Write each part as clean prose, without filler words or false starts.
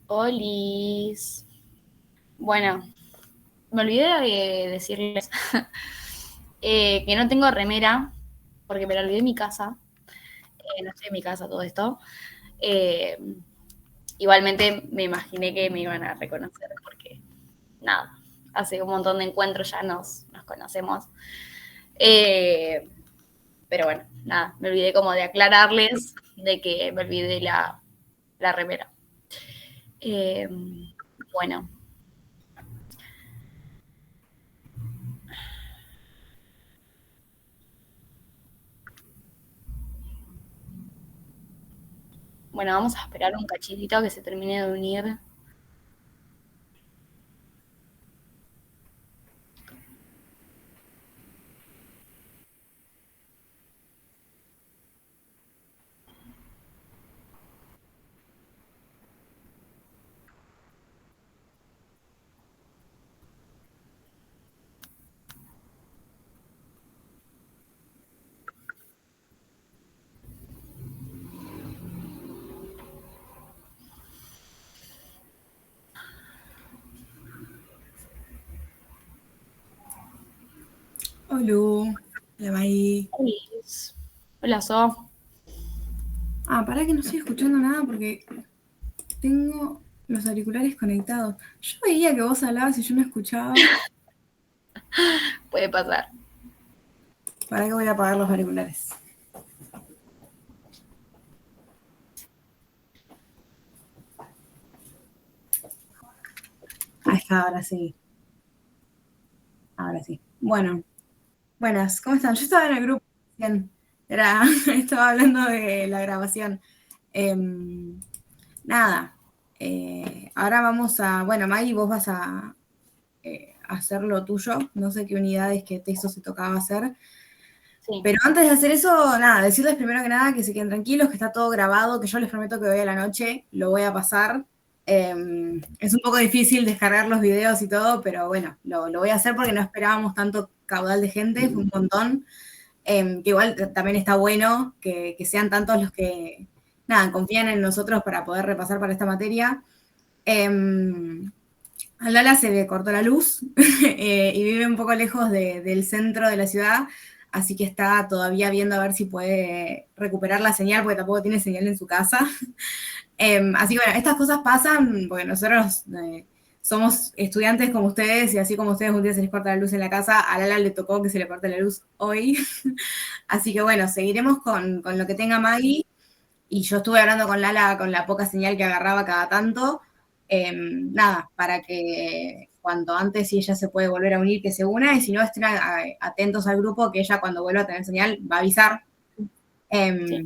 Olis. Bueno, me olvidé de decirles que no tengo remera, porque me la olvidé en mi casa. No estoy en mi casa todo esto. Eh, Igualmente me imaginé que me iban a reconocer porque, nada, hace un montón de encuentros ya nos conocemos. Eh, pero bueno, nada, me olvidé como de aclararles de que me olvidé la remera. Eh, bueno, Bueno, vamos a esperar un cachitito a que se termine de unir. Hola, la May. Hola, So. Pará que no estoy escuchando nada porque tengo los auriculares conectados. Yo veía que vos hablabas y yo no escuchaba. Puede pasar. ¿Para qué voy a apagar los auriculares? Ahí está, ahora sí. Ahora sí. Bueno, buenas, ¿cómo están? Yo estaba en el grupo. Bien. Estaba hablando de la grabación. Em, Nada. Ahora vamos a. Bueno, May, vos vas a hacer lo tuyo. No sé qué unidades, qué texto se tocaba hacer. Sí. Pero antes de hacer eso, nada, decirles primero que nada que se queden tranquilos, que está todo grabado, que yo les prometo que hoy a la noche lo voy a pasar. Es un poco difícil descargar los videos y todo, pero bueno, lo voy a hacer porque no esperábamos tanto caudal de gente, fue un montón. Que igual también está bueno que sean tantos los que, nada, confían en nosotros para poder repasar para esta materia. A Lala se le cortó la luz y vive un poco lejos del centro de la ciudad, así que está todavía viendo a ver si puede recuperar la señal, porque tampoco tiene señal en su casa. Así que bueno, estas cosas pasan porque nosotros somos estudiantes como ustedes y así como ustedes un día se les corta la luz en la casa, a Lala le tocó que se le corte la luz hoy. Así que bueno, seguiremos con lo que tenga Maggie. Y yo estuve hablando con Lala con la poca señal que agarraba cada tanto. Nada, para que cuanto antes, si ella se puede volver a unir, que se una, y si no, estén atentos al grupo, que ella cuando vuelva a tener señal va a avisar. Sí. Eh,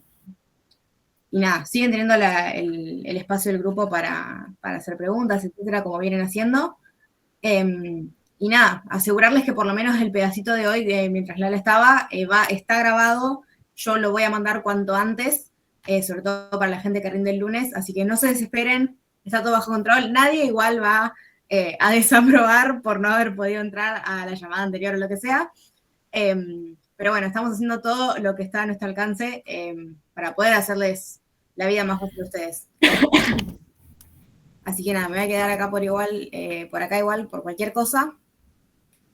y nada, siguen teniendo el espacio del grupo para hacer preguntas, etcétera, como vienen haciendo. Y nada, asegurarles que por lo menos el pedacito de hoy, mientras Lala estaba, está grabado. Yo lo voy a mandar cuanto antes, sobre todo para la gente que rinde el lunes, así que no se desesperen, está todo bajo control. Nadie igual va a desaprobar por no haber podido entrar a la llamada anterior o lo que sea. Pero bueno, estamos haciendo todo lo que está a nuestro alcance para poder hacerles la vida más fácil a ustedes. Así que nada, me voy a quedar acá por igual, por acá igual, por cualquier cosa.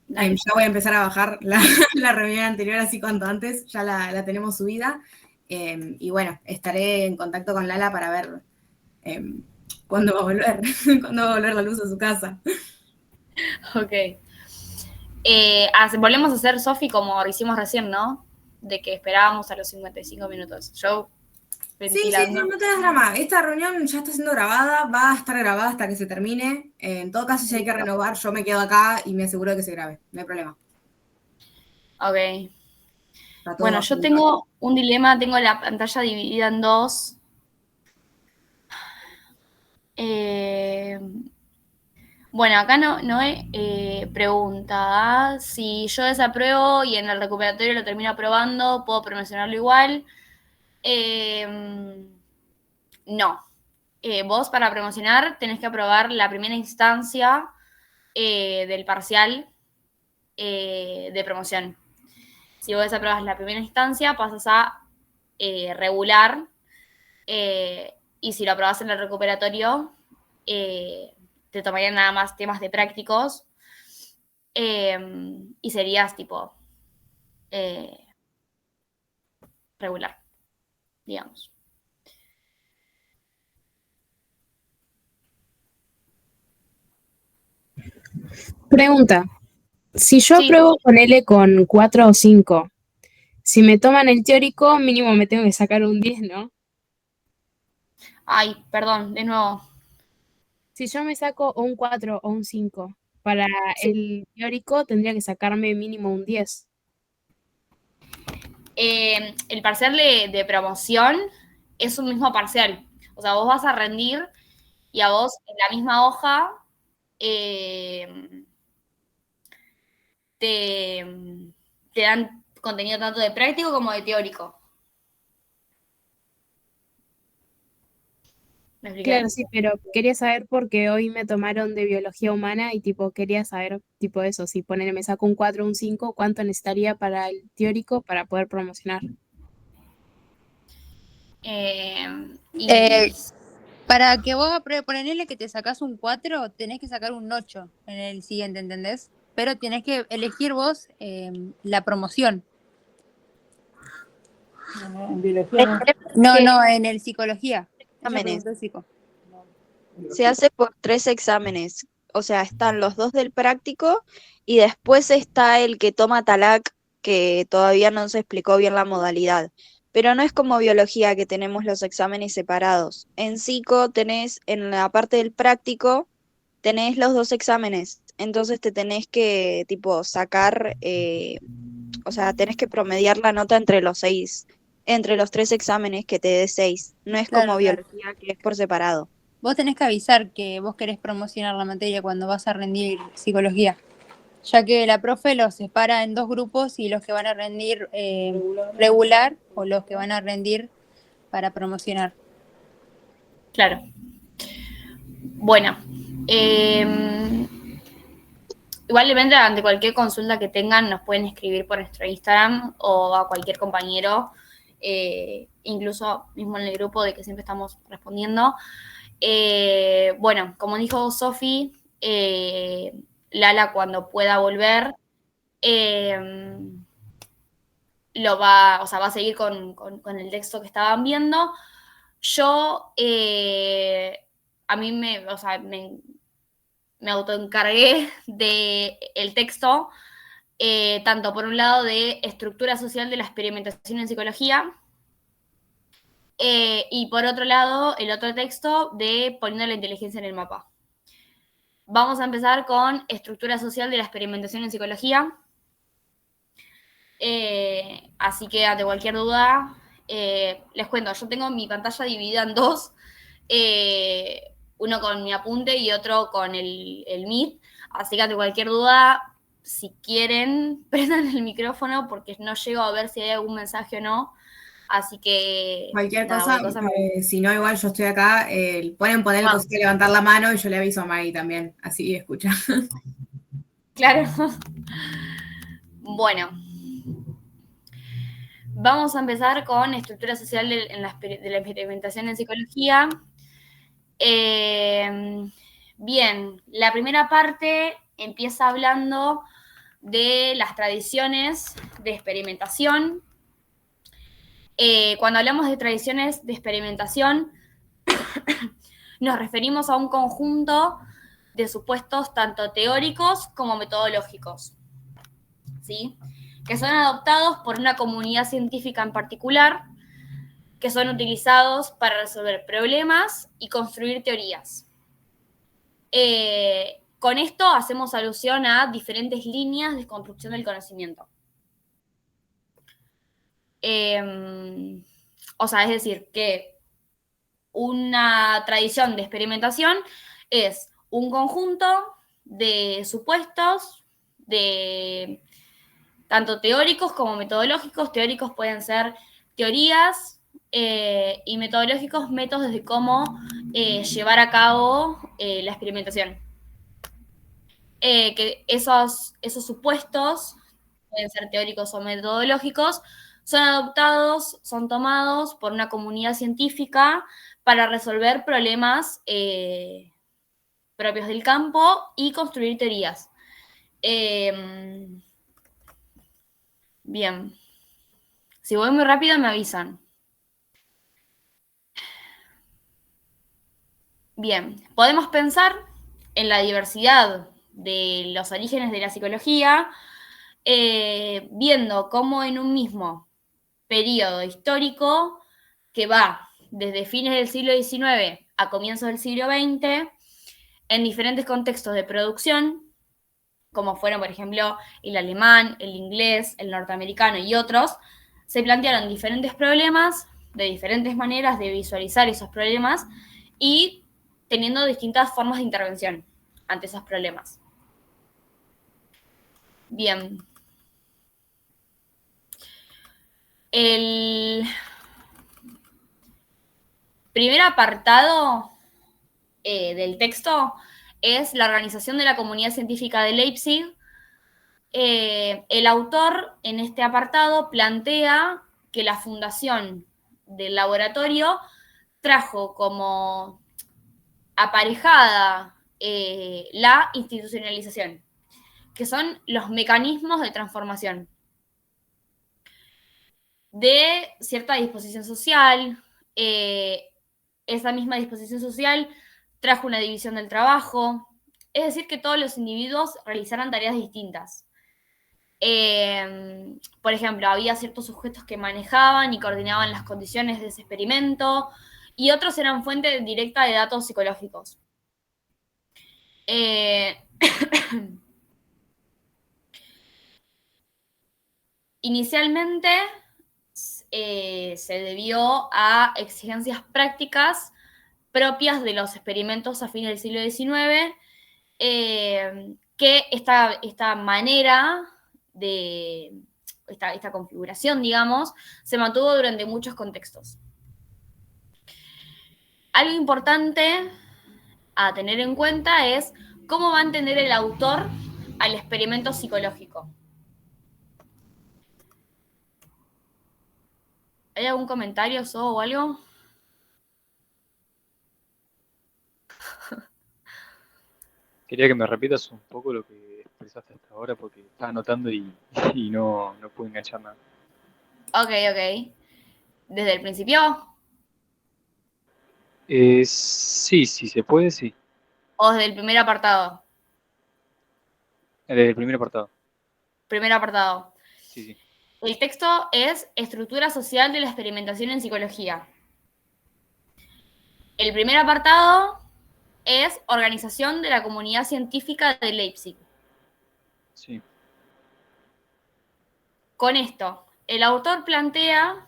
Dale. Ya voy a empezar a bajar la reunión anterior así cuanto antes, ya la tenemos subida. Y bueno, estaré en contacto con Lala para ver eh, cuándo va a volver, cuándo va a volver la luz a su casa. Ok. Volvemos a hacer, Sofi, como hicimos recién, ¿no? De que esperábamos a los 55 minutos. Yo Sí, sí, ventilando. no tengas drama. Esta reunión ya está siendo grabada, va a estar grabada hasta que se termine. En todo caso, si hay que Listo. renovar, yo me quedo acá y me aseguro de que se grabe. No hay problema. Ok. Está todo Bueno, bajo yo control. tengo un dilema, tengo la pantalla dividida en dos. Eh, bueno, acá Noé pregunta si yo desapruebo y en el recuperatorio lo termino aprobando, ¿puedo promocionarlo igual? No. Vos para promocionar tenés que aprobar la primera instancia del parcial de promoción. Si vos desaprobas la primera instancia, pasas a regular y si lo aprobás en el recuperatorio, te tomarían nada más temas de prácticos y serías tipo regular, digamos. Pregunta, si yo Sí. apruebo con L con 4 o 5, si me toman el teórico, mínimo me tengo que sacar un 10, ¿no? Ay, perdón, de nuevo. Si yo me saco un 4 o un 5, para Sí. el teórico tendría que sacarme mínimo un 10. El parcial de promoción es un mismo parcial. O sea, vos vas a rendir y a vos en la misma hoja te, te dan contenido tanto de práctico como de teórico. ¿Me expliqué? Claro, sí, pero quería saber porque hoy me tomaron de biología humana y tipo quería saber tipo eso, si ponerme me saco un 4 o un 5, ¿cuánto necesitaría para el teórico para poder promocionar? Y Para que vos apruebes, ponele que te sacás un 4, tenés que sacar un 8 en el siguiente, ¿entendés? Pero tenés que elegir vos la promoción. En biología No, no. no, en el psicología. Ella Exámenes. preguntó psico. Se hace por 3 exámenes. O sea, están los 2 del práctico y después está el que toma TALAC, que todavía no se explicó bien la modalidad. Pero no es como biología que tenemos los exámenes separados. En psico tenés, en la parte del práctico, tenés los 2 exámenes. Entonces te tenés que, tipo, sacar, o sea, tenés que promediar la nota entre los 3 exámenes que te dé 6. No es como Claro, claro. biología que es por separado. Vos tenés que avisar que vos querés promocionar la materia cuando vas a rendir psicología, ya que la profe los separa en 2 grupos y los que van a rendir regular o los que van a rendir para promocionar. claro. Bueno, igualmente ante cualquier consulta que tengan nos pueden escribir por nuestro Instagram o a cualquier compañero, incluso mismo en el grupo de que siempre estamos respondiendo. Bueno, como dijo Sofi, Lala cuando pueda volver va a seguir con el texto que estaban viendo. Yo, a mí me autoencargué del texto, tanto por un lado de estructura social de la experimentación en psicología, y por otro lado, el otro texto de poniendo la inteligencia en el mapa. Vamos a empezar con estructura social de la experimentación en psicología. Así que ante cualquier duda, les cuento, yo tengo mi pantalla dividida en dos, uno con mi apunte y otro con el Meet, así que ante cualquier duda, si quieren, prendan el micrófono porque no llego a ver si hay algún mensaje o no, así que Cualquier nada, cosa, si no, igual yo estoy acá, pueden poner el cosito de levantar la mano y yo le aviso a Maggie también, así escucha. Claro. Bueno, vamos a empezar con estructura social de la experimentación en psicología. Bien, la primera parte empieza hablando de las tradiciones de experimentación. Cuando hablamos de tradiciones de experimentación, nos referimos a un conjunto de supuestos tanto teóricos como metodológicos, ¿sí? Que son adoptados por una comunidad científica en particular, que son utilizados para resolver problemas y construir teorías. Con esto hacemos alusión a diferentes líneas de construcción del conocimiento. O sea, es decir, que una tradición de experimentación es un conjunto de supuestos, de tanto teóricos como metodológicos. Teóricos pueden ser teorías y metodológicos métodos de cómo llevar a cabo la experimentación. Que esos supuestos, pueden ser teóricos o metodológicos, son adoptados, son tomados por una comunidad científica para resolver problemas propios del campo y construir teorías. Bien. Si voy muy rápido, me avisan. Bien, podemos pensar en la diversidad de los orígenes de la psicología, viendo cómo en un mismo periodo histórico que va desde fines del siglo XIX a comienzos del siglo XX, en diferentes contextos de producción, como fueron, por ejemplo, el alemán, el inglés, el norteamericano y otros, se plantearon diferentes problemas, de diferentes maneras de visualizar esos problemas y teniendo distintas formas de intervención ante esos problemas. Bien. El primer apartado del texto es la organización de la comunidad científica de Leipzig. El autor en este apartado plantea que la fundación del laboratorio trajo como aparejada la institucionalización, que son los mecanismos de transformación de cierta disposición social. Esa misma disposición social trajo una división del trabajo, es decir, que todos los individuos realizaran tareas distintas. Por ejemplo, había ciertos sujetos que manejaban y coordinaban las condiciones de ese experimento y otros eran fuente directa de datos psicológicos. Inicialmente se debió a exigencias prácticas propias de los experimentos a fines del siglo XIX, que esta manera de esta configuración, digamos, se mantuvo durante muchos contextos. Algo importante a tener en cuenta es cómo va a entender el autor al experimento psicológico. ¿Hay algún comentario o algo? Quería que me repitas un poco lo que expresaste hasta ahora porque estaba anotando y no pude enganchar nada. Ok. ¿Desde el principio? Sí, si se puede, sí. ¿O desde el primer apartado? El primer apartado. Primer apartado. Sí. El texto es Estructura social de la experimentación en psicología. El primer apartado es Organización de la comunidad científica de Leipzig. Sí. Con esto, el autor plantea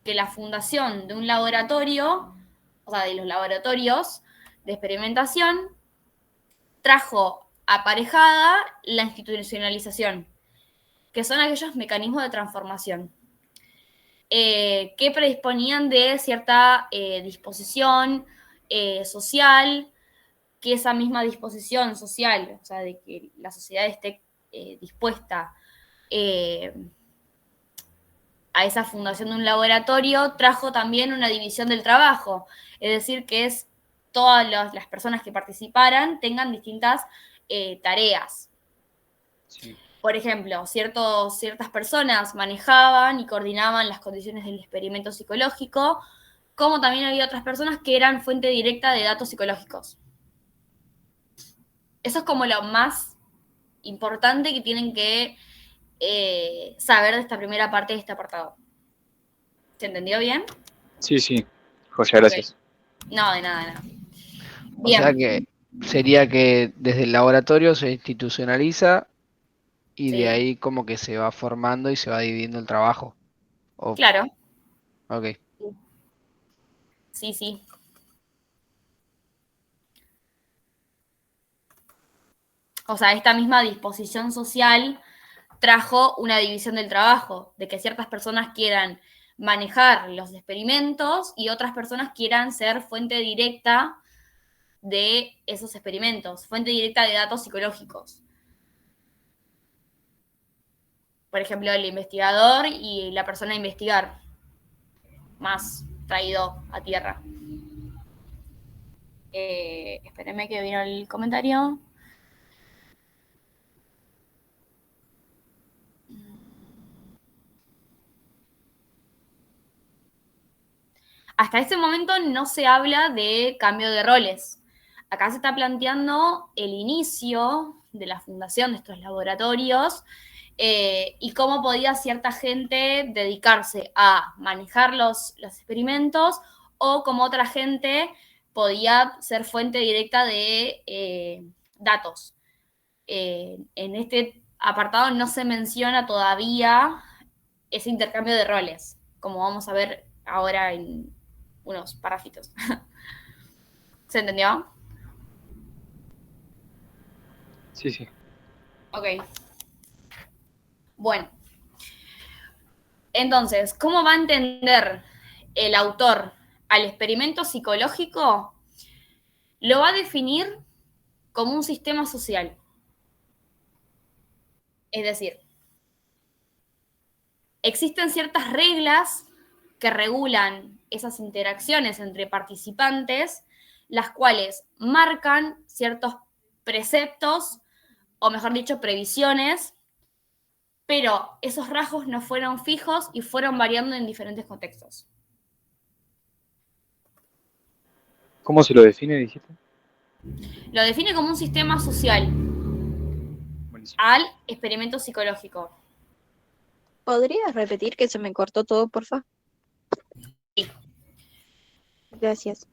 que la fundación de un laboratorio, o sea, de los laboratorios de experimentación, trajo aparejada la institucionalización, que son aquellos mecanismos de transformación, que predisponían de cierta disposición social, que esa misma disposición social, o sea, de que la sociedad esté dispuesta a esa fundación de un laboratorio, trajo también una división del trabajo, es decir, que es todas las personas que participaran tengan distintas tareas. Sí. Por ejemplo, ciertas personas manejaban y coordinaban las condiciones del experimento psicológico, como también había otras personas que eran fuente directa de datos psicológicos. Eso es como lo más importante que tienen que saber de esta primera parte de este apartado. ¿Se entendió bien? Sí. Joya, gracias. No, de nada. O sea que sería que desde el laboratorio se institucionaliza y Sí. de ahí como que se va formando y se va dividiendo el trabajo. Claro. Ok. Sí. O sea, esta misma disposición social trajo una división del trabajo, de que ciertas personas quieran manejar los experimentos y otras personas quieran ser fuente directa de esos experimentos, fuente directa de datos psicológicos. Por ejemplo, el investigador y la persona a investigar, más traído a tierra. Espérenme que vino el comentario. Hasta este momento no se habla de cambio de roles. Acá se está planteando el inicio de la fundación de estos laboratorios y cómo podía cierta gente dedicarse a manejar los experimentos o cómo otra gente podía ser fuente directa de datos. En este apartado no se menciona todavía ese intercambio de roles, como vamos a ver ahora en unos paráfitos. ¿Se entendió? Sí, sí. Ok. Bueno. Entonces, ¿cómo va a entender el autor al experimento psicológico? Lo va a definir como un sistema social. Es decir, existen ciertas reglas que regulan esas interacciones entre participantes, las cuales marcan ciertos preceptos, o mejor dicho, previsiones, pero esos rasgos no fueron fijos y fueron variando en diferentes contextos. ¿Cómo se lo define, dijiste? Lo define como un sistema social Buenísimo. al experimento psicológico. ¿Podrías repetir que se me cortó todo, porfa? Sí. Gracias.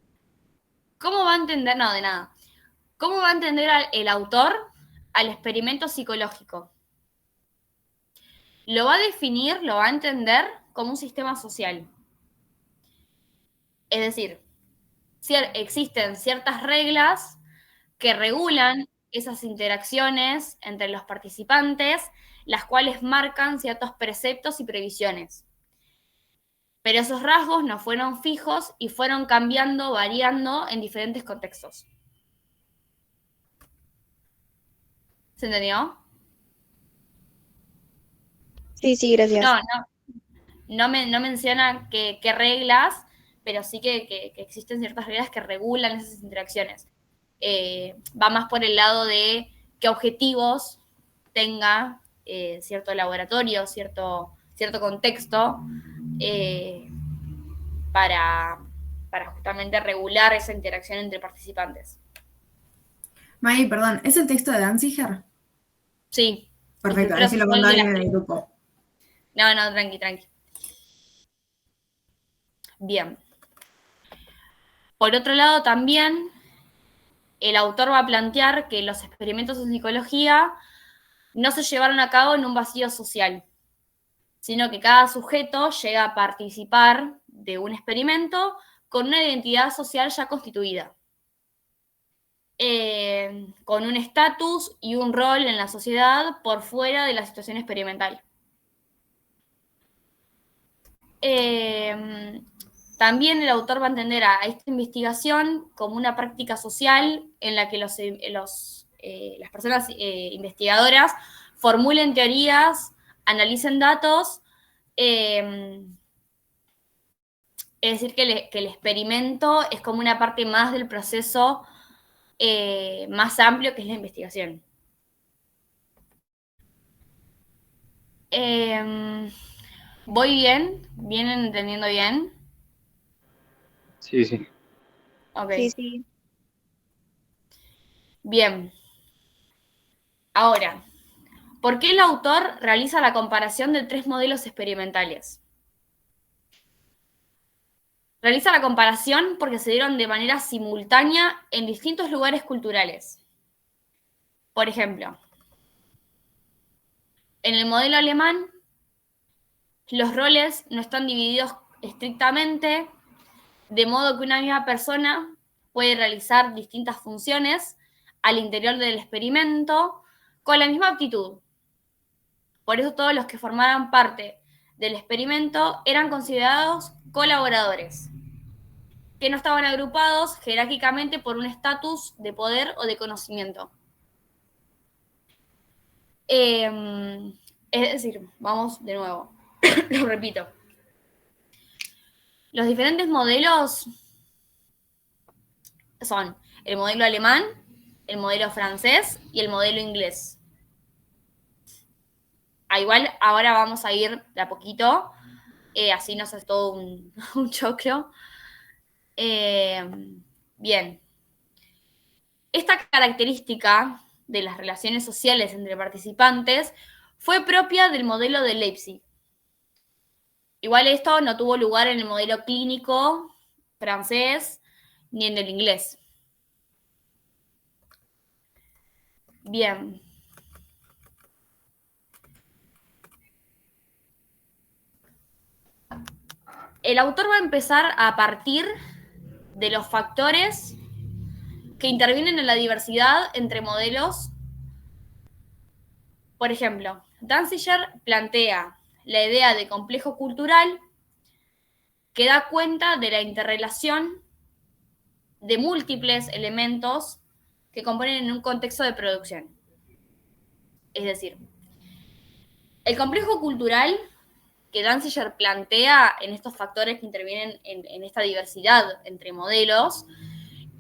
¿Cómo va a entender? No, de nada. ¿Cómo va a entender el autor al experimento psicológico? Lo va a definir, lo va a entender como un sistema social. Es decir, existen ciertas reglas que regulan esas interacciones entre los participantes, las cuales marcan ciertos preceptos y previsiones. Pero esos rasgos no fueron fijos y fueron cambiando, variando en diferentes contextos. ¿Se entendió? Sí, gracias. No menciona qué reglas, pero sí que existen ciertas reglas que regulan esas interacciones. Va más por el lado de qué objetivos tenga cierto laboratorio, cierto contexto, para justamente regular esa interacción entre participantes. May, perdón, ¿es el texto de Danziger? Sí. Perfecto, a ver si lo mandó alguien en el grupo. No, tranqui. Bien. Por otro lado, también el autor va a plantear que los experimentos en psicología no se llevaron a cabo en un vacío social, sino que cada sujeto llega a participar de un experimento con una identidad social ya constituida, con un estatus y un rol en la sociedad por fuera de la situación experimental. También el autor va a entender a esta investigación como una práctica social en la que las personas investigadoras formulen teorías, analicen datos, es decir, que el experimento es como una parte más del proceso más amplio que es la investigación. ¿Voy bien? ¿Vienen entendiendo bien? Sí. Ok. Sí. Bien. Ahora, ¿por qué el autor realiza la comparación de 3 modelos experimentales? Realiza la comparación porque se dieron de manera simultánea en distintos lugares culturales. Por ejemplo, en el modelo alemán, los roles no están divididos estrictamente, de modo que una misma persona puede realizar distintas funciones al interior del experimento con la misma aptitud. Por eso todos los que formaban parte del experimento eran considerados colaboradores, que no estaban agrupados jerárquicamente por un estatus de poder o de conocimiento. Es decir, vamos de nuevo, lo repito. Los diferentes modelos son el modelo alemán, el modelo francés y el modelo inglés. Igual ahora vamos a ir de a poquito, así no es todo un choclo. Bien. Esta característica de las relaciones sociales entre participantes fue propia del modelo de Leipzig. Igual esto no tuvo lugar en el modelo clínico francés ni en el inglés. Bien. El autor va a empezar a partir de los factores que intervienen en la diversidad entre modelos. Por ejemplo, Danziger plantea la idea de complejo cultural que da cuenta de la interrelación de múltiples elementos que componen en un contexto de producción. Es decir, el complejo cultural que Danziger plantea en estos factores que intervienen en esta diversidad entre modelos,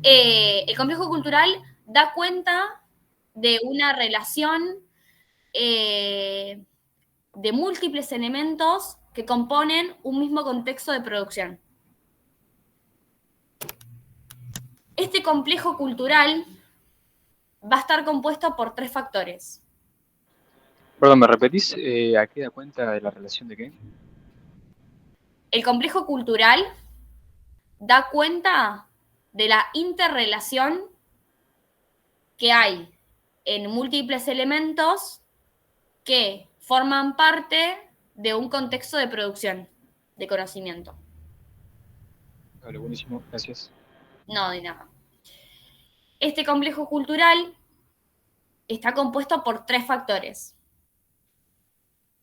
el complejo cultural da cuenta de una relación de múltiples elementos que componen un mismo contexto de producción. Este complejo cultural va a estar compuesto por 3 factores. Perdón, ¿me repetís a qué da cuenta de la relación de qué? El complejo cultural da cuenta de la interrelación que hay en múltiples elementos que forman parte de un contexto de producción de conocimiento. Vale, buenísimo, gracias. No, de nada. Este complejo cultural está compuesto por 3 factores.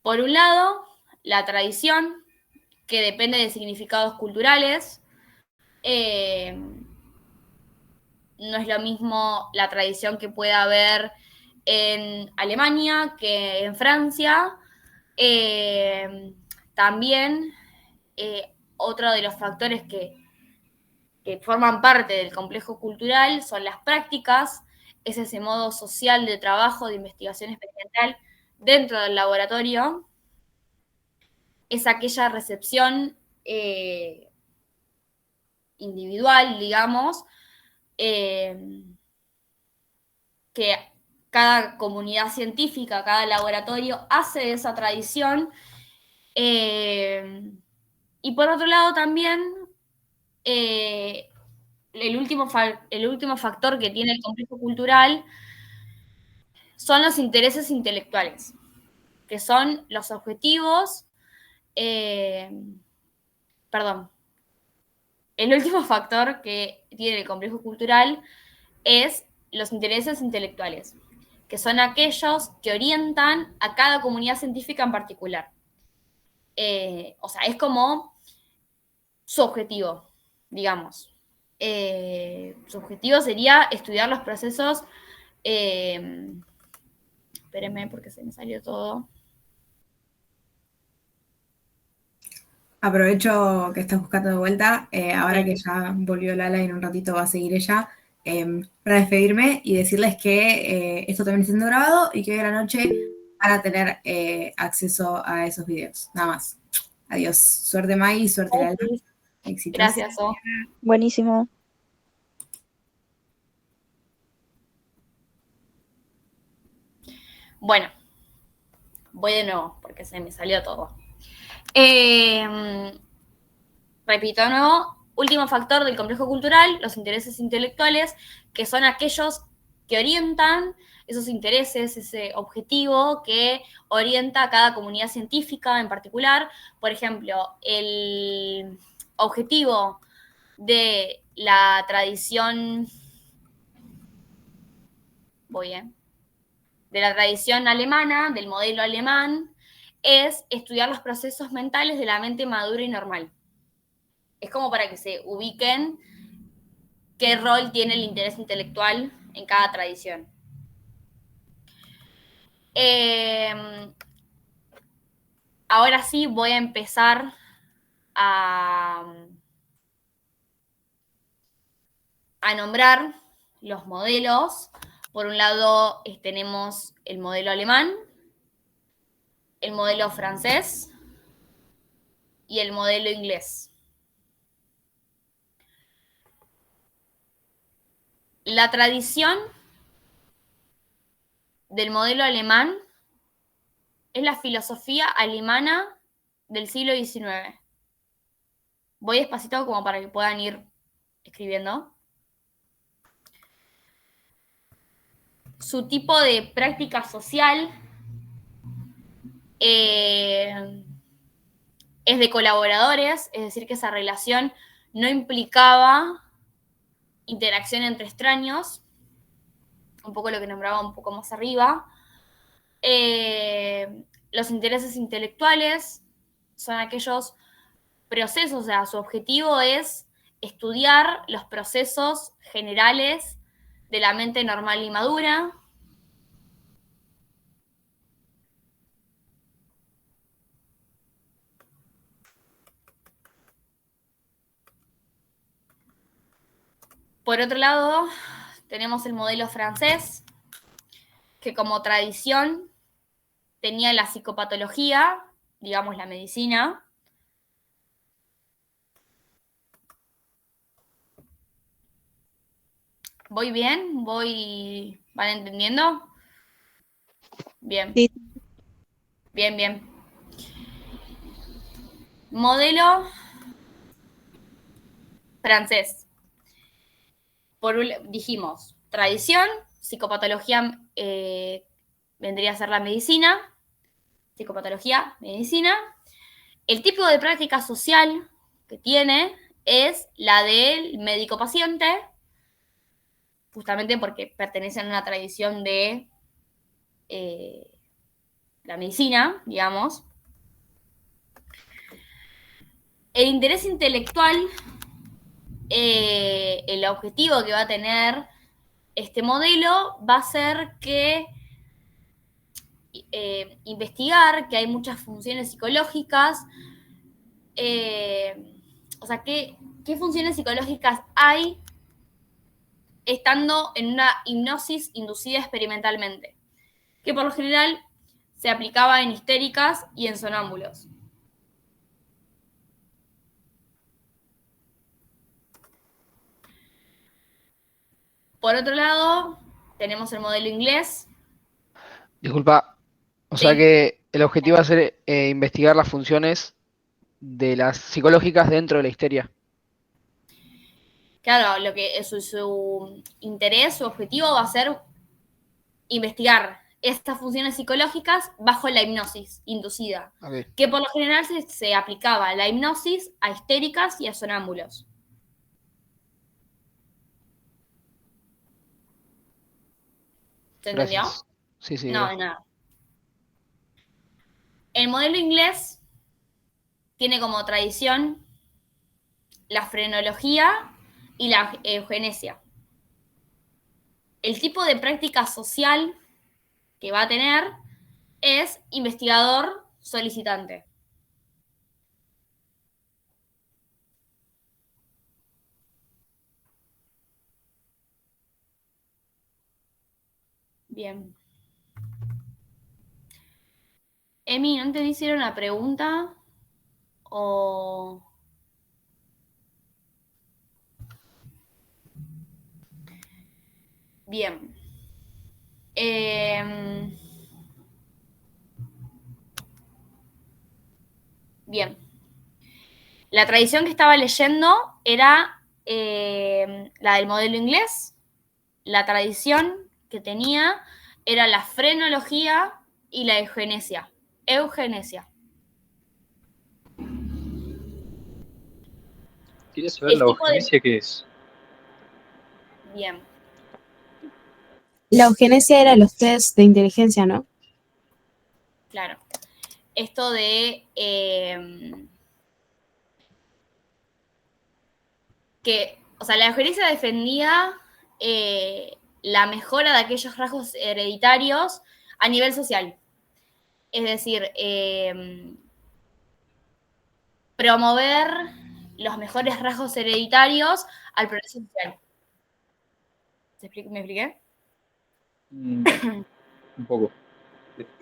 Por un lado, la tradición, que depende de significados culturales. No es lo mismo la tradición que pueda haber en Alemania que en Francia. También otro de los factores que forman parte del complejo cultural son las prácticas, es ese modo social de trabajo, de investigación experimental dentro del laboratorio, es aquella recepción individual, digamos, que cada comunidad científica, cada laboratorio hace de esa tradición. Y por otro lado también, el último factor que tiene el complejo cultural son los intereses intelectuales, que son los objetivos, el último factor que tiene el complejo cultural es los intereses intelectuales, que son aquellos que orientan a cada comunidad científica en particular. O sea, es como su objetivo, digamos. Su objetivo sería estudiar los procesos. Espérenme porque se me salió todo. Aprovecho que estás buscando de vuelta, ahora que ya volvió Lala y en un ratito va a seguir ella, para despedirme y decirles que esto también está siendo grabado y que hoy a la noche van a tener acceso a esos videos. Nada más. Adiós. Suerte, Mai, suerte, Lala. Éxitos. Gracias, O. Buenísimo. Bueno, voy de nuevo porque se me salió todo. Repito de nuevo, último factor del complejo cultural, los intereses intelectuales, que son aquellos que orientan esos intereses, ese objetivo que orienta a cada comunidad científica en particular. Por ejemplo, el objetivo de la tradición, de la tradición alemana, del modelo alemán, es estudiar los procesos mentales de la mente madura y normal. Es como para que se ubiquen qué rol tiene el interés intelectual en cada tradición. Ahora sí voy a empezar a nombrar los modelos. Por un lado tenemos el modelo alemán, el modelo francés y el modelo inglés. La tradición del modelo alemán es la filosofía alemana del siglo XIX. Voy despacito como para que puedan ir escribiendo. Su tipo de práctica social es de colaboradores, es decir, que esa relación no implicaba interacción entre extraños, un poco lo que nombraba un poco más arriba. Los intereses intelectuales son aquellos procesos, o sea, su objetivo es estudiar los procesos generales de la mente normal y madura. Por otro lado, tenemos el modelo francés, que como tradición tenía la psicopatología, digamos la medicina. ¿Voy bien? ¿Van entendiendo? Bien. Sí. Bien, bien. Modelo francés. Dijimos, tradición, psicopatología vendría a ser la medicina, psicopatología, medicina. El tipo de práctica social que tiene es la del médico-paciente, justamente porque pertenecen a una tradición de la medicina, digamos. El interés intelectual, el objetivo que va a tener este modelo va a ser que investigar que hay muchas funciones psicológicas, o sea, ¿qué funciones psicológicas hay estando en una hipnosis inducida experimentalmente? Que por lo general se aplicaba en histéricas y en sonámbulos. Por otro lado, tenemos el modelo inglés. Disculpa, o sea Sí. que el objetivo va a ser investigar las funciones de las psicológicas dentro de la histeria. Claro, lo que su interés, su objetivo va a ser investigar estas funciones psicológicas bajo la hipnosis inducida, Okay. que por lo general se aplicaba la hipnosis a histéricas y a sonámbulos. ¿Se entendió? Gracias. Sí, sí. No, de nada. El modelo inglés tiene como tradición la frenología y la eugenesia. El tipo de práctica social que va a tener es investigador solicitante. Bien. Emi, ¿no te hicieron una pregunta? O... Bien. Bien. La tradición que estaba leyendo era la del modelo inglés. La tradición que tenía era la frenología y la eugenesia. Eugenesia. Quería saber la eugenesia qué es. Bien. La eugenesia era los test de inteligencia, ¿no? Claro. Esto de que, o sea, la eugenesia defendía la mejora de aquellos rasgos hereditarios a nivel social. Es decir, promover los mejores rasgos hereditarios al progreso social. ¿Me expliqué? Mm, un poco.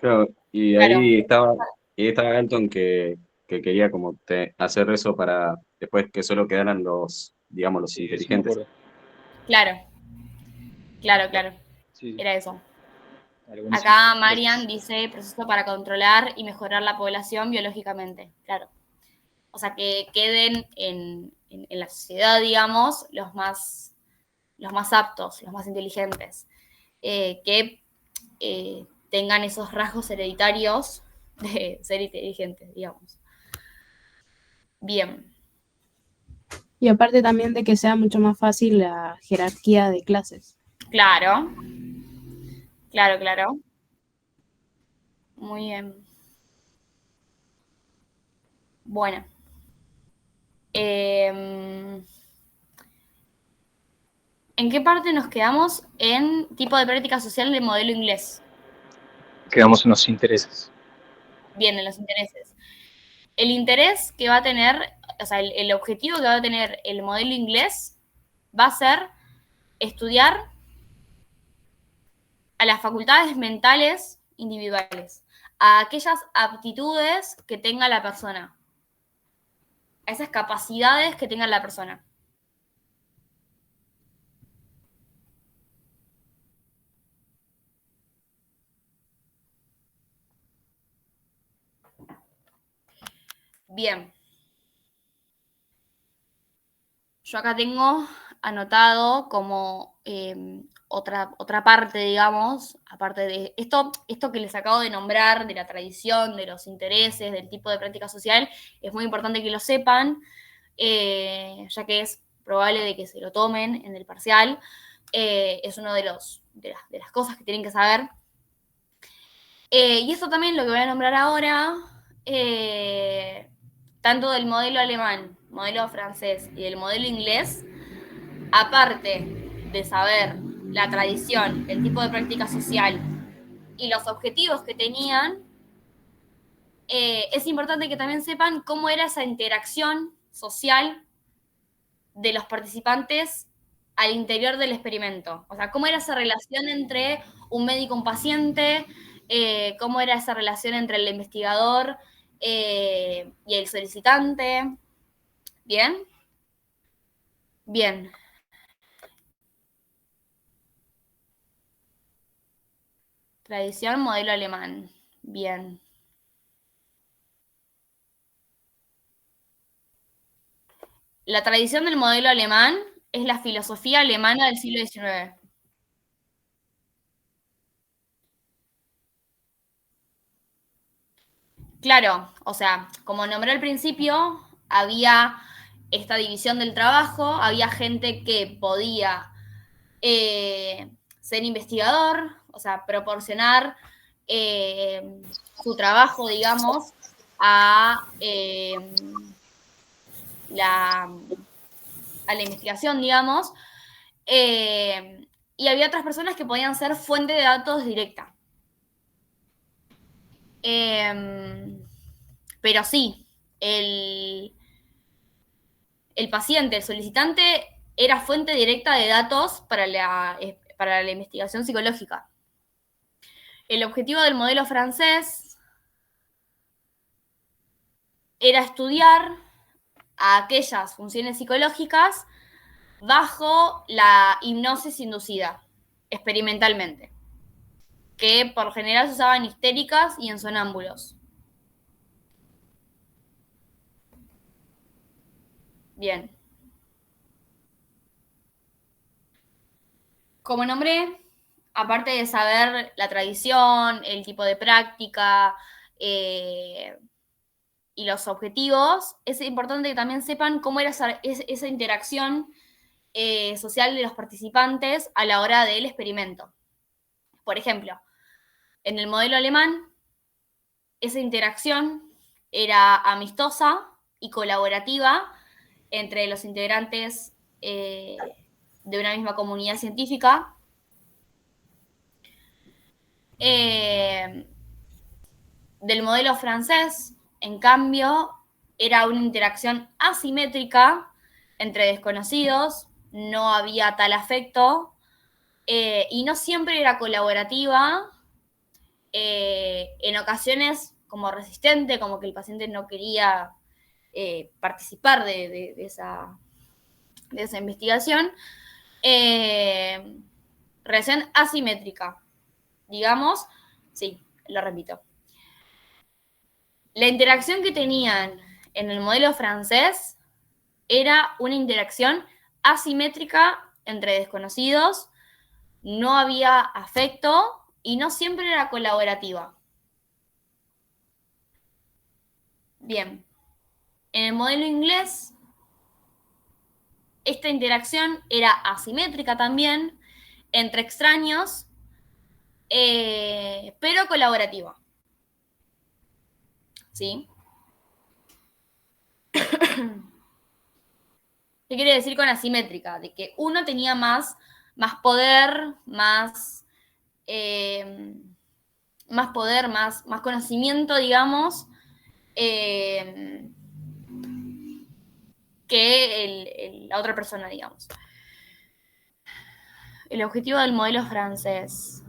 Claro, y Claro, ahí estaba Anton que quería como hacer eso para después que solo quedaran los, digamos, los Sí, eso me inteligentes. acuerdo. claro. Sí, sí. Era eso. Dale, buenísimo. Acá Marian Gracias. dice proceso para controlar y mejorar la población biológicamente. Claro. O sea, que queden en la sociedad, digamos, los más aptos, los más inteligentes. Que tengan esos rasgos hereditarios de ser inteligentes, digamos. Bien. Y aparte también de que sea mucho más fácil la jerarquía de clases. Claro, claro. Muy bien. Bueno. ¿En qué parte nos quedamos en tipo de práctica social del modelo inglés? Quedamos en los intereses. Bien, en los intereses. El interés que va a tener, o sea, el objetivo que va a tener el modelo inglés va a ser estudiar a las facultades mentales individuales, a aquellas aptitudes que tenga la persona, a esas capacidades que tenga la persona. Bien. Yo acá tengo anotado como otra parte, digamos, aparte de esto que les acabo de nombrar, de la tradición, de los intereses, del tipo de práctica social, es muy importante que lo sepan, ya que es probable de que se lo tomen en el parcial. Es uno de las cosas que tienen que saber. Y esto también lo que voy a nombrar ahora, tanto del modelo alemán, modelo francés y del modelo inglés, aparte de saber la tradición, el tipo de práctica social y los objetivos que tenían, es importante que también sepan cómo era esa interacción social de los participantes al interior del experimento. O sea, cómo era esa relación entre un médico y un paciente, cómo era esa relación entre el investigador y el solicitante. ¿Bien? Bien. Tradición, modelo alemán. Bien. La tradición del modelo alemán es la filosofía alemana del siglo XIX. Claro, o sea, como nombré al principio, había esta división del trabajo, había gente que podía ser investigador, o sea, proporcionar su trabajo, digamos, a la investigación, digamos, y había otras personas que podían ser fuente de datos directa. Pero sí, el paciente, el solicitante, era fuente directa de datos para la investigación psicológica. El objetivo del modelo francés era estudiar a aquellas funciones psicológicas bajo la hipnosis inducida, experimentalmente, que por lo general se usaban histéricas y en sonámbulos. Bien. Como nombré, aparte de saber la tradición, el tipo de práctica y los objetivos, es importante que también sepan cómo era esa interacción social de los participantes a la hora del experimento. Por ejemplo, en el modelo alemán, esa interacción era amistosa y colaborativa entre los integrantes de una misma comunidad científica. Del modelo francés, en cambio, era una interacción asimétrica entre desconocidos, no había tal afecto, y no siempre era colaborativa, en ocasiones como resistente, como que el paciente no quería participar de esa investigación, relación asimétrica, digamos, sí, lo repito. La interacción que tenían en el modelo francés era una interacción asimétrica entre desconocidos, no había afecto y no siempre era colaborativa. Bien, en el modelo inglés, esta interacción era asimétrica también entre extraños, pero colaborativa. ¿Sí? ¿Qué quiere decir con asimétrica? De que uno tenía más poder, más poder, más conocimiento, digamos, que la otra persona, digamos. El objetivo del modelo francés.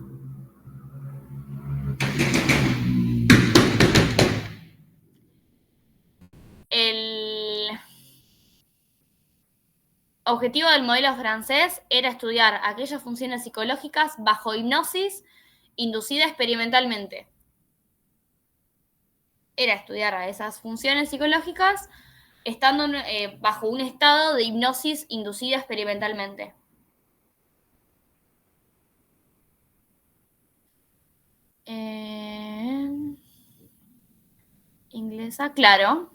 El objetivo del modelo francés era estudiar aquellas funciones psicológicas bajo hipnosis inducida experimentalmente. Era estudiar a esas funciones psicológicas estando bajo un estado de hipnosis inducida experimentalmente. Inglesa, claro.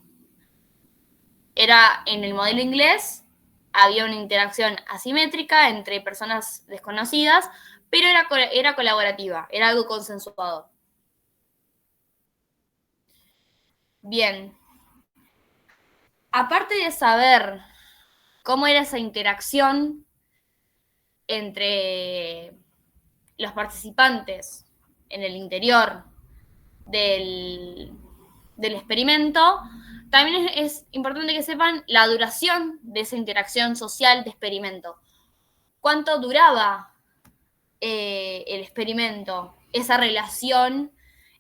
Era en el modelo inglés, había una interacción asimétrica entre personas desconocidas, pero era colaborativa, era algo consensuado. Bien. Aparte de saber cómo era esa interacción entre los participantes en el interior del experimento, también es importante que sepan la duración de esa interacción social de experimento. ¿Cuánto duraba el experimento? Esa relación,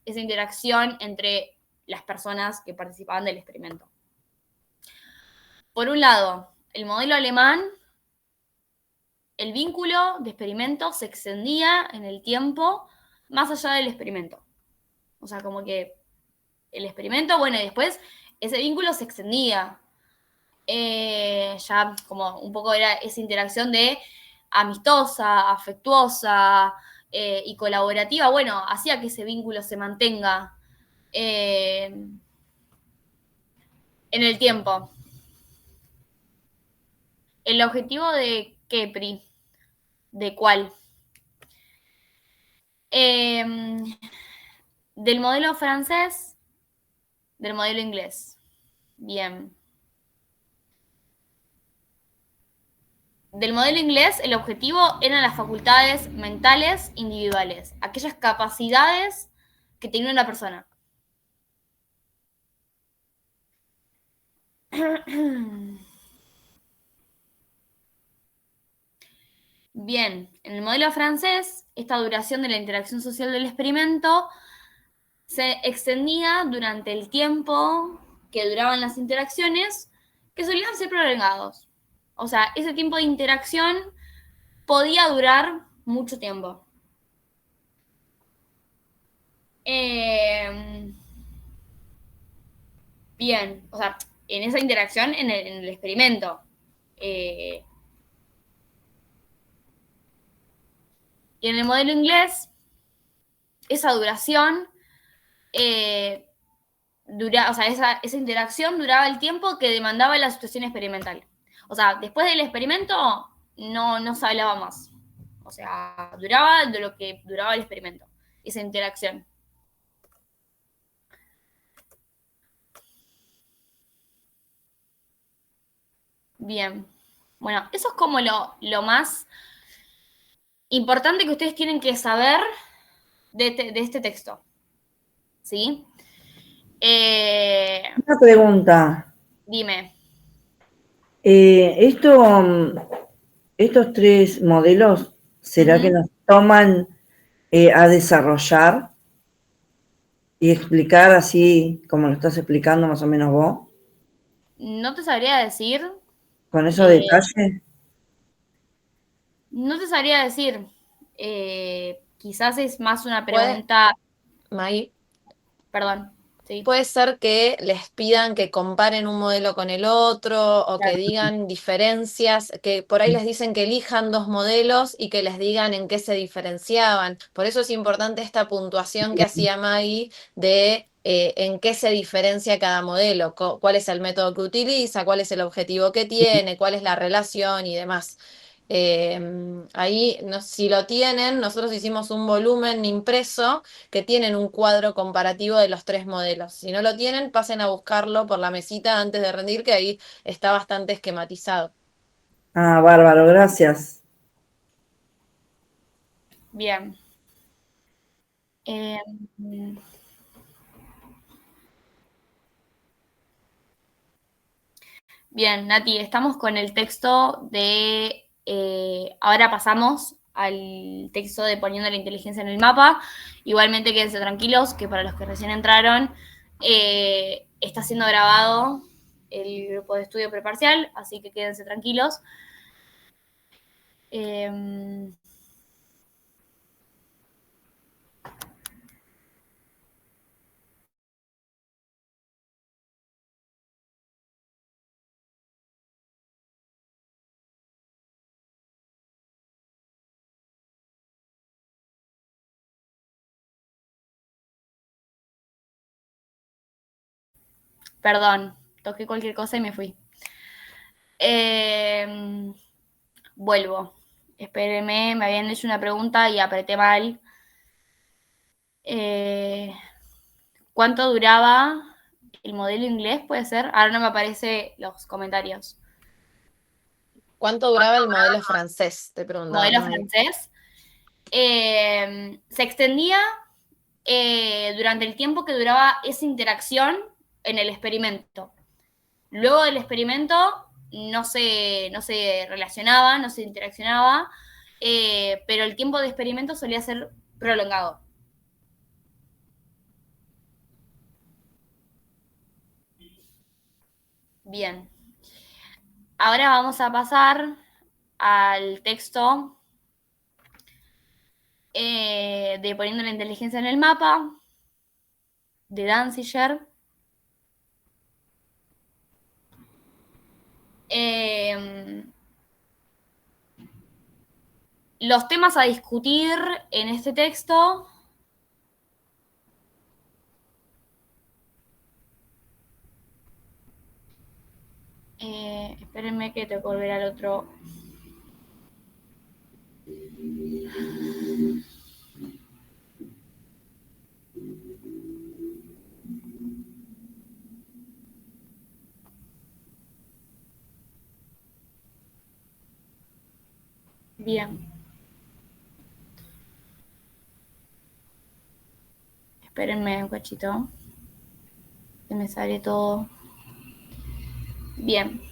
esa interacción entre las personas que participaban del experimento. Por un lado, el modelo alemán, el vínculo de experimento se extendía en el tiempo más allá del experimento. O sea, como que el experimento, bueno, y después ese vínculo se extendía. Ya como un poco era esa interacción de amistosa, afectuosa y colaborativa, bueno, hacía que ese vínculo se mantenga en el tiempo. El objetivo de Kepri, ¿de cuál? Del modelo francés, del modelo inglés. Bien. Del modelo inglés, el objetivo eran las facultades mentales individuales, aquellas capacidades que tenía una persona. Bien, en el modelo francés, esta duración de la interacción social del experimento se extendía durante el tiempo que duraban las interacciones, que solían ser prolongados. O sea, ese tiempo de interacción podía durar mucho tiempo. Bien, o sea, en esa interacción en el experimento. Y en el modelo inglés, esa duración o sea, esa interacción duraba el tiempo que demandaba la situación experimental. O sea, después del experimento no se hablaba más. O sea, duraba de lo que duraba el experimento, esa interacción. Bien. Bueno, eso es como lo más importante que ustedes tienen que saber de este texto. ¿Sí? Una pregunta. Dime. Estos tres modelos ¿Será que Ujú. nos toman a desarrollar y explicar así como lo estás explicando más o menos vos? No te sabría decir, Con esos eh, detalles. no te sabría decir. Quizás es más una Puede, pregunta, Maggie, perdón, sí, puede ser que les pidan que comparen un modelo con el otro o que claro. digan diferencias, que por ahí les dicen que elijan dos modelos y que les digan en qué se diferenciaban. Por eso es importante esta puntuación que hacía Maggie de en qué se diferencia cada modelo, cuál es el método que utiliza, cuál es el objetivo que tiene, cuál es la relación y demás. Ahí, si lo tienen, nosotros hicimos un volumen impreso que tienen un cuadro comparativo de los tres modelos. Si no lo tienen, pasen a buscarlo por la mesita antes de rendir, que ahí está bastante esquematizado. Ah, bárbaro, gracias. Bien. Eh, Bien, Nati, estamos con el texto de, ahora pasamos al texto de poniendo la inteligencia en el mapa. Igualmente quédense tranquilos que para los que recién entraron, está siendo grabado el grupo de estudio preparcial, así que quédense tranquilos. Eh, Perdón, toqué cualquier cosa y me fui. Vuelvo. Espérenme, me habían hecho una pregunta y apreté mal. Eh, ¿Cuánto duraba el modelo inglés? ¿Puede ser? Ahora no me aparecen los comentarios. ¿Cuánto duraba el modelo francés? Te preguntaba, Modelo Maggie. francés. Se extendía durante el tiempo que duraba esa interacción en el experimento. Luego del experimento no se relacionaba, no se interaccionaba, pero el tiempo de experimento solía ser prolongado. Bien. Ahora vamos a pasar al texto de poniendo la inteligencia en el mapa, de Danziger. Los temas a discutir en este texto. Espérenme que tengo que volver al otro. Bien. Espérenme un cachito. Que me sale todo. Bien.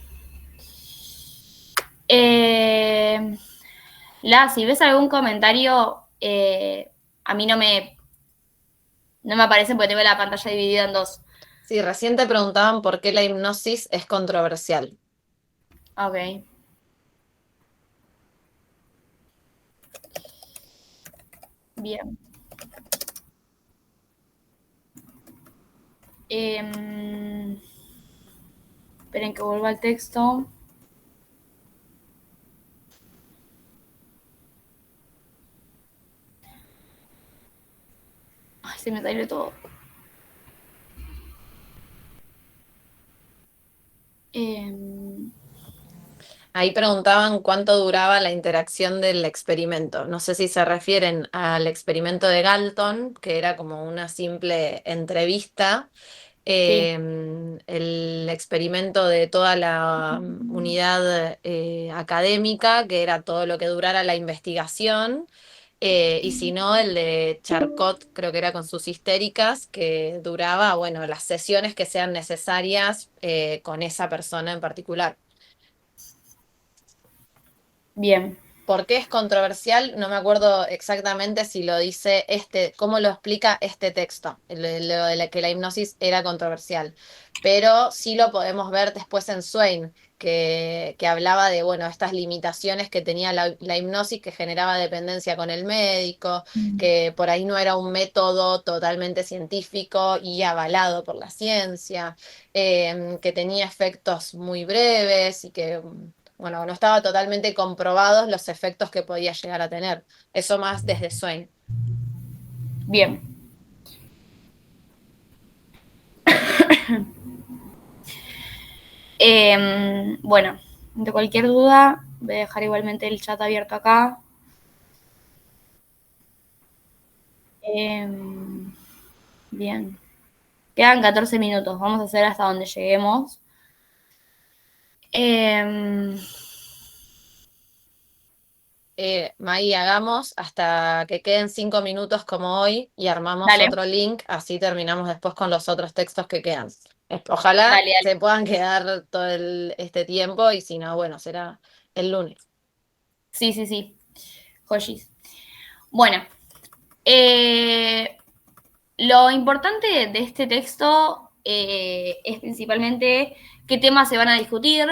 Si ves algún comentario, a mí no me aparece porque tengo la pantalla dividida en dos. Sí, recién te preguntaban por qué la hipnosis es controversial. Ok. Bien. Esperen que vuelva al texto. Ay, se me salió todo. Ahí preguntaban cuánto duraba la interacción del experimento. No sé si se refieren al experimento de Galton, que era como una simple entrevista, Sí. el experimento de toda la unidad académica, que era todo lo que durara la investigación, y si no, el de Charcot, creo que era con sus histéricas, que duraba, bueno, las sesiones que sean necesarias con esa persona en particular. Bien. ¿Por qué es controversial? No me acuerdo exactamente si lo dice cómo lo explica este texto, lo de que la hipnosis era controversial. Pero sí lo podemos ver después en Swain, que hablaba de, bueno, estas limitaciones que tenía la hipnosis que generaba dependencia con el médico, que por ahí no era un método totalmente científico y avalado por la ciencia, que tenía efectos muy breves y que bueno, no estaba totalmente comprobados los efectos que podía llegar a tener. Eso más desde Swain. Bien. Bueno, de cualquier duda, voy a dejar igualmente el chat abierto acá. Bien. Quedan 14 minutos. Vamos a hacer hasta donde lleguemos. Maggie, hagamos hasta que queden 5 minutos como hoy y armamos Dale. otro link, así terminamos después con los otros textos que quedan. Ojalá Dale. se puedan quedar todo este tiempo y si no, bueno, será el lunes. Sí. Joyis. Bueno, lo importante de este texto es principalmente qué temas se van a discutir.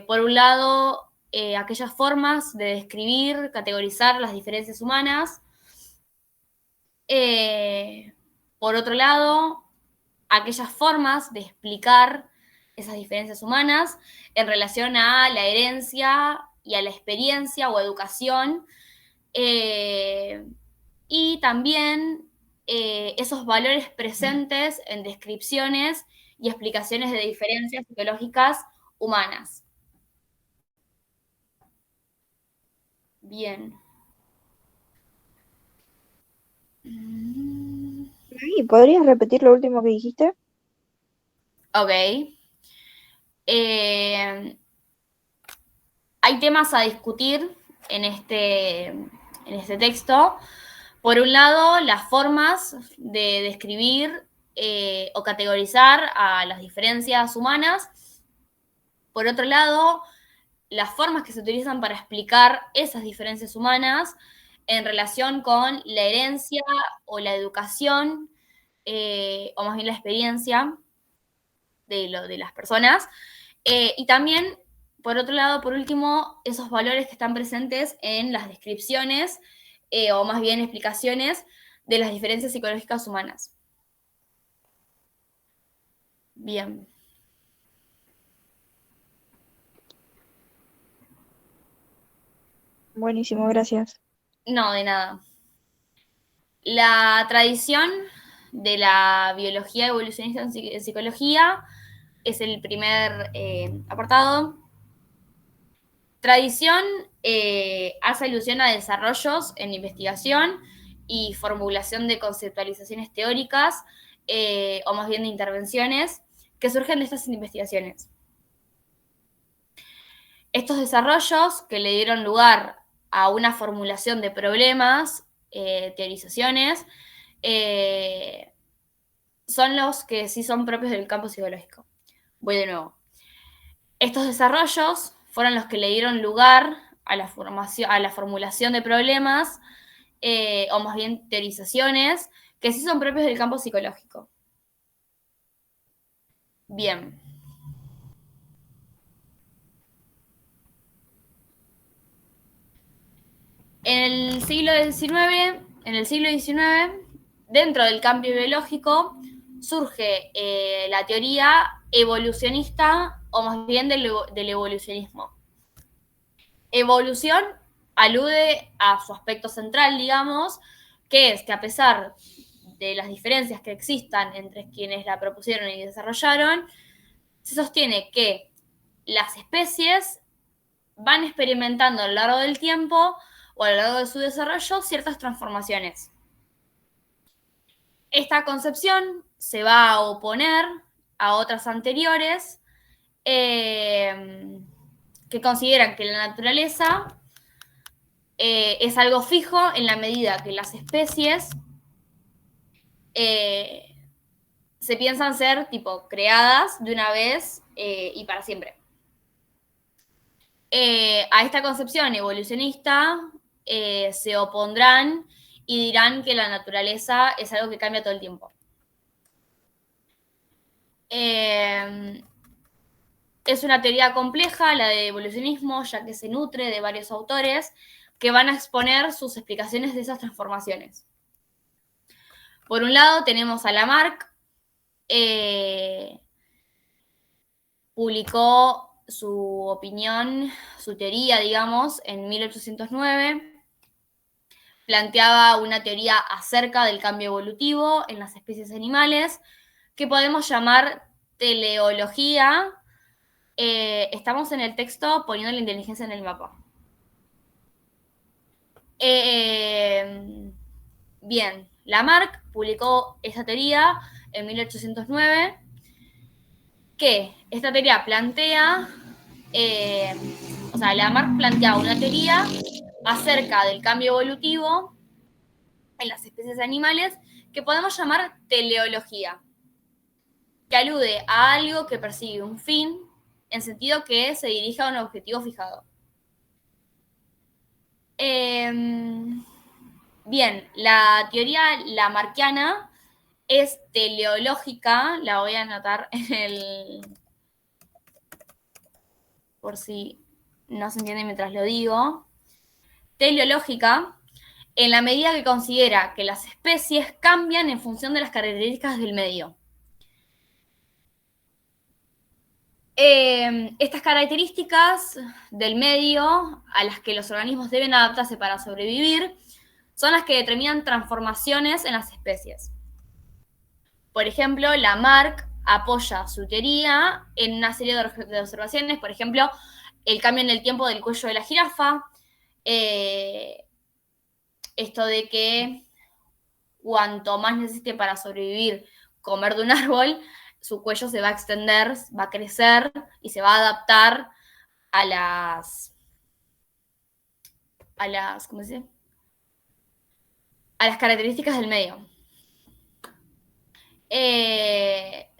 Por un lado, aquellas formas de describir, categorizar las diferencias humanas. Por otro lado, aquellas formas de explicar esas diferencias humanas en relación a la herencia y a la experiencia o educación. Y también esos valores presentes en descripciones y explicaciones de diferencias psicológicas humanas. Bien. Maggie, ¿podrías repetir lo último que dijiste? Ok. Hay temas a discutir en este texto. Por un lado, las formas de describir o categorizar a las diferencias humanas. Por otro lado, las formas que se utilizan para explicar esas diferencias humanas en relación con la herencia o la educación, o más bien la experiencia de las personas. Y también, por otro lado, por último, esos valores que están presentes en las descripciones, o más bien explicaciones de las diferencias psicológicas humanas. Bien. Buenísimo, gracias. No, de nada. La tradición de la biología evolucionista en psicología es el primer apartado. Tradición hace alusión a desarrollos en investigación y formulación de conceptualizaciones teóricas, o más bien de intervenciones, que surgen de estas investigaciones. Estos desarrollos que le dieron lugar a una formulación de problemas, teorizaciones, son los que sí son propios del campo psicológico. Voy de nuevo. Estos desarrollos fueron los que le dieron lugar a la formulación de problemas, o más bien teorizaciones, que sí son propios del campo psicológico. Bien. En el siglo XIX, dentro del cambio biológico, surge la teoría evolucionista, o más bien del evolucionismo. Evolución alude a su aspecto central, digamos, que es que a pesar de las diferencias que existan entre quienes la propusieron y desarrollaron, se sostiene que las especies van experimentando a lo largo del tiempo o a lo largo de su desarrollo ciertas transformaciones. Esta concepción se va a oponer a otras anteriores, que consideran que la naturaleza es algo fijo en la medida que las especies se piensan ser tipo creadas de una vez y para siempre. A esta concepción evolucionista se opondrán y dirán que la naturaleza es algo que cambia todo el tiempo. Es una teoría compleja, la de evolucionismo, ya que se nutre de varios autores que van a exponer sus explicaciones de esas transformaciones. Por un lado tenemos a Lamarck, publicó su opinión, su teoría, digamos, en 1809. Planteaba una teoría acerca del cambio evolutivo en las especies animales, que podemos llamar teleología. Estamos en el texto poniendo la inteligencia en el mapa. Bien, Lamarck publicó esa teoría en 1809, que esta teoría plantea, Lamarck planteaba una teoría acerca del cambio evolutivo en las especies animales que podemos llamar teleología, que alude a algo que persigue un fin en sentido que se dirige a un objetivo fijado. Bien, la teoría lamarckiana es teleológica, la voy a anotar por si no se entiende mientras lo digo. Teleológica, en la medida que considera que las especies cambian en función de las características del medio. Estas características del medio a las que los organismos deben adaptarse para sobrevivir son las que determinan transformaciones en las especies. Por ejemplo, Lamarck apoya su teoría en una serie de observaciones, por ejemplo, el cambio en el tiempo del cuello de la jirafa, esto de que cuanto más necesite para sobrevivir comer de un árbol, su cuello se va a extender, va a crecer y se va a adaptar a las ¿cómo se dice? A las características del medio.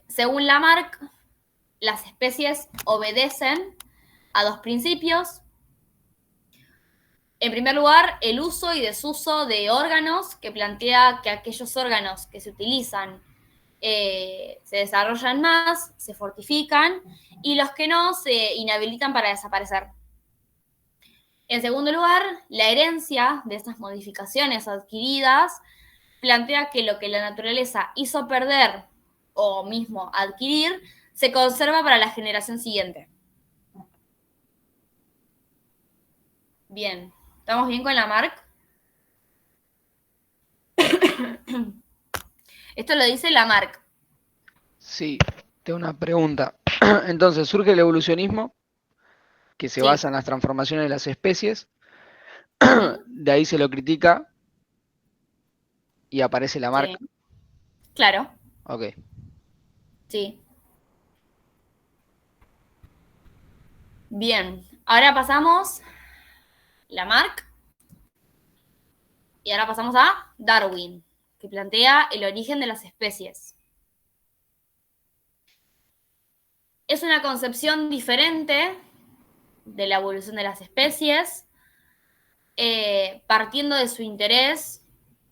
Según Lamarck, las especies obedecen a dos principios. En primer lugar, el uso y desuso de órganos, que plantea que aquellos órganos que se utilizan se desarrollan más, se fortifican, y los que no se inhabilitan para desaparecer. En segundo lugar, la herencia de estas modificaciones adquiridas plantea que lo que la naturaleza hizo perder o mismo adquirir se conserva para la generación siguiente. Bien, ¿estamos bien con Lamarck? Esto lo dice Lamarck. Sí, tengo una pregunta. Entonces, surge el evolucionismo, que se basa en las transformaciones de las especies. De ahí se lo critica y aparece Lamarck. Sí. Claro. Ok. Sí. Bien, ahora pasamos Lamarck y ahora pasamos a Darwin, que plantea el origen de las especies. Es una concepción diferente de la evolución de las especies, partiendo de su interés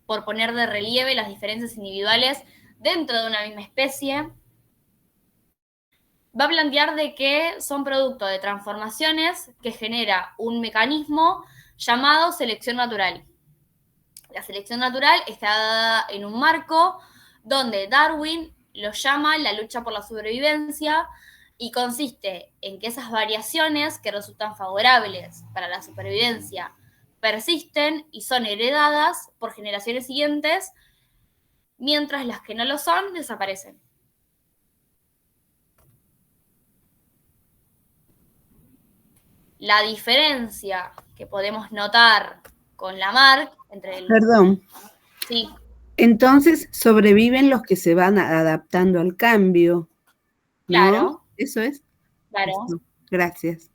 por poner de relieve las diferencias individuales dentro de una misma especie. Va a plantear de que son producto de transformaciones que genera un mecanismo llamado selección natural. La selección natural está dada en un marco donde Darwin lo llama la lucha por la sobrevivencia y consiste en que esas variaciones que resultan favorables para la supervivencia persisten y son heredadas por generaciones siguientes, mientras las que no lo son desaparecen. La diferencia que podemos notar con Lamarck entre el... Perdón. Sí. Entonces sobreviven los que se van adaptando al cambio, ¿no? Claro. ¿Eso es? Claro. Eso. Gracias.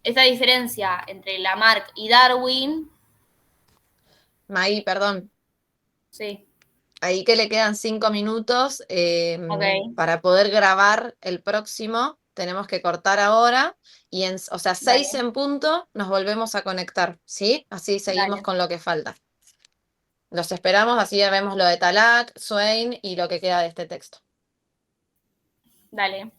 Esta diferencia entre Lamarck y Darwin... Maggie, perdón. Sí. ahí que le quedan 5 minutos Ok, para poder grabar el próximo, tenemos que cortar ahora y o sea, 6 dale, en punto nos volvemos a conectar, ¿sí? Así seguimos dale, con lo que falta. Los esperamos, así ya vemos lo de Talak, Swain y lo que queda de este texto. dale.